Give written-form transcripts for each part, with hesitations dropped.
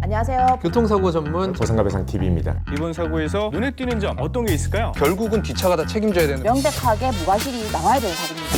안녕하세요. 교통사고 전문 보상가배상TV입니다. 이번 사고에서 눈에 띄는 점 어떤 게 있을까요? 결국은 뒷차가 다 책임져야 되는 명백하게 무과실이 나와야 되는 사고입니다.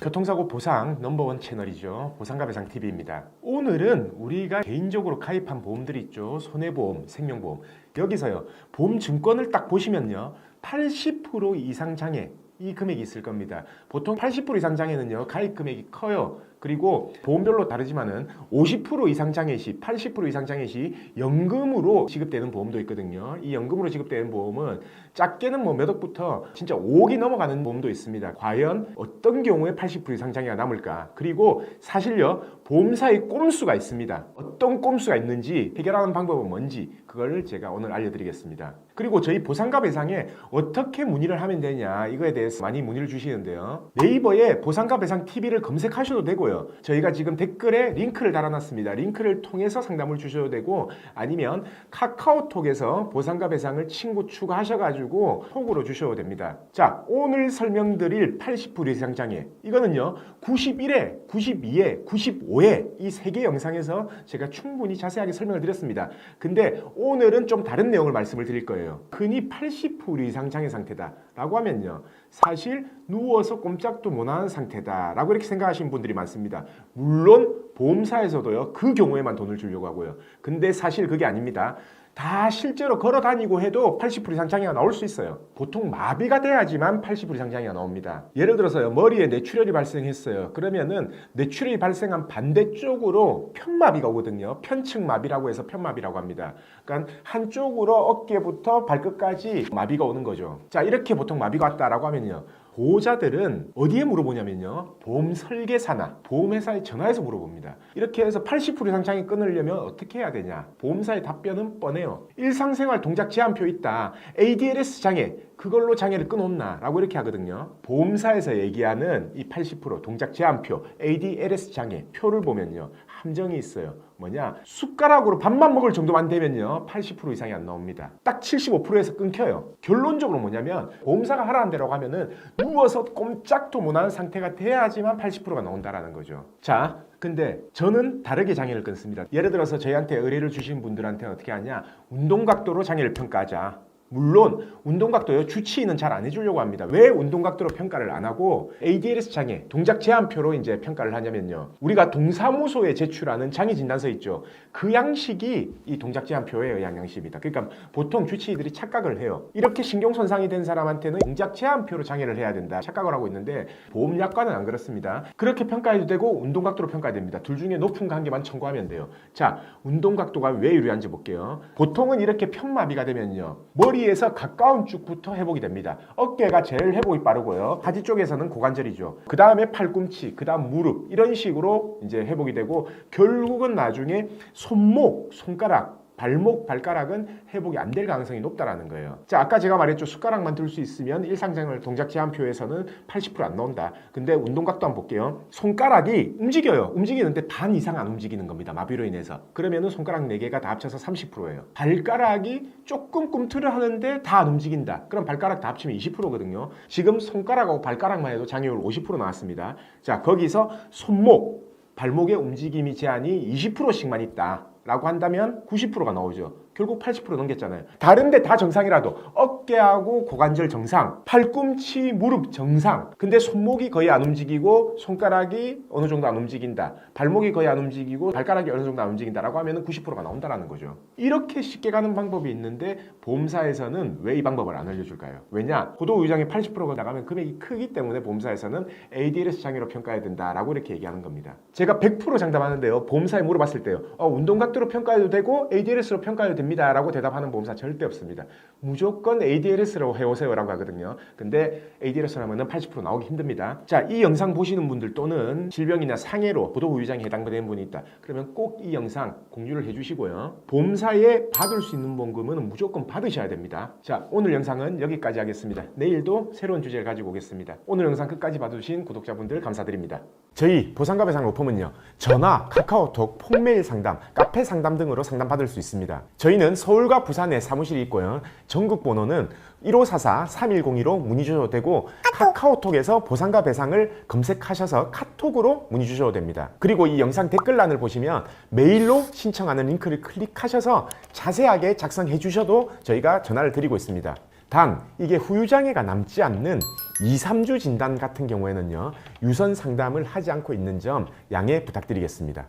교통사고 보상 넘버원 채널이죠. 보상가배상TV입니다. 오늘은 우리가 개인적으로 가입한 보험들이 있죠. 손해보험, 생명보험. 여기서요. 보험증권을 딱 보시면요. 80% 이상 장애 이 금액이 있을 겁니다. 보통 80% 이상 장애는요. 가입 금액이 커요. 그리고 보험별로 다르지만은 50% 이상 장애 시, 80% 이상 장애 시 연금으로 지급되는 보험도 있거든요. 이 연금으로 지급되는 보험은 작게는 뭐 몇 억부터 진짜 5억이 넘어가는 보험도 있습니다. 과연 어떤 경우에 80% 이상 장애가 남을까? 그리고 사실요. 보험사의 꼼수가 있습니다. 어떤 꼼수가 있는지 해결하는 방법은 뭔지 그걸 제가 오늘 알려드리겠습니다. 그리고 저희 보상가 배상에 어떻게 문의를 하면 되냐 이거에 대해서 많이 문의를 주시는데요. 네이버에 보상가 배상 TV를 검색하셔도 되고요. 저희가 지금 댓글에 링크를 달아놨습니다. 링크를 통해서 상담을 주셔도 되고 아니면 카카오톡에서 보상가 배상을 친구 추가하셔가지고 톡으로 주셔도 됩니다. 자, 오늘 설명드릴 80% 이상 장애 이거는요 91회, 92회, 95회 이 3개 영상에서 제가 충분히 자세하게 설명을 드렸습니다. 근데 오늘은 좀 다른 내용을 말씀을 드릴 거예요. 흔히 80% 이상 장애 상태다 라고 하면요 사실 누워서 꼼짝도 못하는 상태다 라고 이렇게 생각하시는 분들이 많습니다. 물론 보험사에서도요 그 경우에만 돈을 주려고 하고요. 근데 사실 그게 아닙니다. 다 실제로 걸어 다니고 해도 80% 이상 장애가 나올 수 있어요. 보통 마비가 돼야지만 80% 이상 장애가 나옵니다. 예를 들어서요 머리에 뇌출혈이 발생했어요. 그러면은 뇌출혈이 발생한 반대쪽으로 편마비가 오거든요. 편측마비라고 해서 편마비라고 합니다. 그러니까 한쪽으로 어깨부터 발끝까지 마비가 오는 거죠. 자, 이렇게 보통 마비가 왔다라고 하면요 보호자들은 어디에 물어보냐면요 보험 설계사나 보험회사에 전화해서 물어봅니다. 이렇게 해서 80% 이상 장애 끊으려면 어떻게 해야 되냐. 보험사의 답변은 뻔해요. 일상생활 동작 제한표 있다. ADLS 장애 그걸로 장애를 끊었나 라고 이렇게 하거든요. 보험사에서 얘기하는 이 80% 동작 제한표 ADLS 장애 표를 보면요 함정이 있어요. 뭐냐 숟가락으로 밥만 먹을 정도만 되면요 80% 이상이 안 나옵니다. 딱 75%에서 끊겨요. 결론적으로 뭐냐면 보험사가 하라는 대로 하면은 누워서 꼼짝도 못하는 상태가 돼야지만 80%가 나온다라는 거죠. 자, 근데 저는 다르게 장애를 끊습니다. 예를 들어서 저희한테 의뢰를 주신 분들한테는 어떻게 하냐 운동각도로 장애를 평가하자. 물론 운동각도요 주치의는 잘 안 해주려고 합니다. 왜 운동각도로 평가를 안 하고 ADLS 장애 동작 제한표로 이제 평가를 하냐면요 우리가 동사무소에 제출하는 장애 진단서 있죠. 그 양식이 이 동작 제한표에 의한 양식입니다. 그러니까 보통 주치의들이 착각을 해요. 이렇게 신경 손상이 된 사람한테는 동작 제한표로 장애를 해야 된다 착각을 하고 있는데 보험약관은 안 그렇습니다. 그렇게 평가해도 되고 운동각도로 평가해야 됩니다. 둘 중에 높은 거 한 개만 청구하면 돼요. 자, 운동각도가 왜 유리한지 볼게요. 보통은 이렇게 편마비가 되면요 머리에서 가까운 쪽부터 회복이 됩니다. 어깨가 제일 회복이 빠르고요. 바지 쪽에서는 고관절이죠. 그 다음에 팔꿈치, 그 다음 무릎 이런 식으로 이제 회복이 되고 결국은 나중에 손목, 손가락 발목, 발가락은 회복이 안 될 가능성이 높다라는 거예요. 자, 아까 제가 말했죠. 숟가락만 들 수 있으면 일상생활 동작 제한표에서는 80%안 나온다. 근데 운동각도 한번 볼게요. 손가락이 움직여요. 움직이는데 반 이상 안 움직이는 겁니다. 마비로 인해서. 그러면은 손가락 4개가 다 합쳐서 30%예요. 발가락이 조금 꿈틀을 하는데 다 안 움직인다. 그럼 발가락 다 합치면 20%거든요. 지금 손가락하고 발가락만 해도 장애율 50% 나왔습니다. 자, 거기서 손목, 발목의 움직임이 제한이 20%씩만 있다. 라고 한다면 90%가 나오죠. 결국 80% 넘겼잖아요. 다른데 다 정상이라도 어깨하고 고관절 정상, 팔꿈치, 무릎 정상. 근데 손목이 거의 안 움직이고 손가락이 어느 정도 안 움직인다. 발목이 거의 안 움직이고 발가락이 어느 정도 안 움직인다라고 하면 90%가 나온다는 거죠. 이렇게 쉽게 가는 방법이 있는데 보험사에서는 왜 이 방법을 안 알려줄까요? 왜냐? 고도의장이 80%가 나가면 금액이 크기 때문에 보험사에서는 ADLS 장애로 평가해야 된다라고 이렇게 얘기하는 겁니다. 제가 100% 장담하는데요. 보험사에 물어봤을 때요. 운동각도로 평가해도 되고 ADLS로 평가해도 됩니다 라고 대답하는 보험사 절대 없습니다. 무조건 ADLS로 해오세요 라고 하거든요. 근데 ADLS로 하면 80% 나오기 힘듭니다. 자, 이 영상 보시는 분들 또는 질병이나 상해로 고도의장에 해당되는 분이 있다. 그러면 꼭 이 영상 공유를 해주시고요. 보험사에 받을 수 있는 보험금은 무조건 받으셔야 됩니다. 자, 오늘 영상은 여기까지 하겠습니다. 내일도 새로운 주제를 가지고 오겠습니다. 오늘 영상 끝까지 봐주신 구독자분들 감사드립니다. 저희 보상가 배상 로펌은요 전화, 카카오톡, 폰메일 상담, 카페 자세 상담 등으로 상담받을 수 있습니다. 저희는 서울과 부산에 사무실이 있고요. 전국 번호는 1544-3102로 문의 주셔도 되고 카카오톡에서 보상과 배상을 검색하셔서 카톡으로 문의 주셔도 됩니다. 그리고 이 영상 댓글란을 보시면 메일로 신청하는 링크를 클릭하셔서 자세하게 작성해 주셔도 저희가 전화를 드리고 있습니다. 단 이게 후유장애가 남지 않는 2, 3주 진단 같은 경우에는요, 유선 상담을 하지 않고 있는 점 양해 부탁드리겠습니다.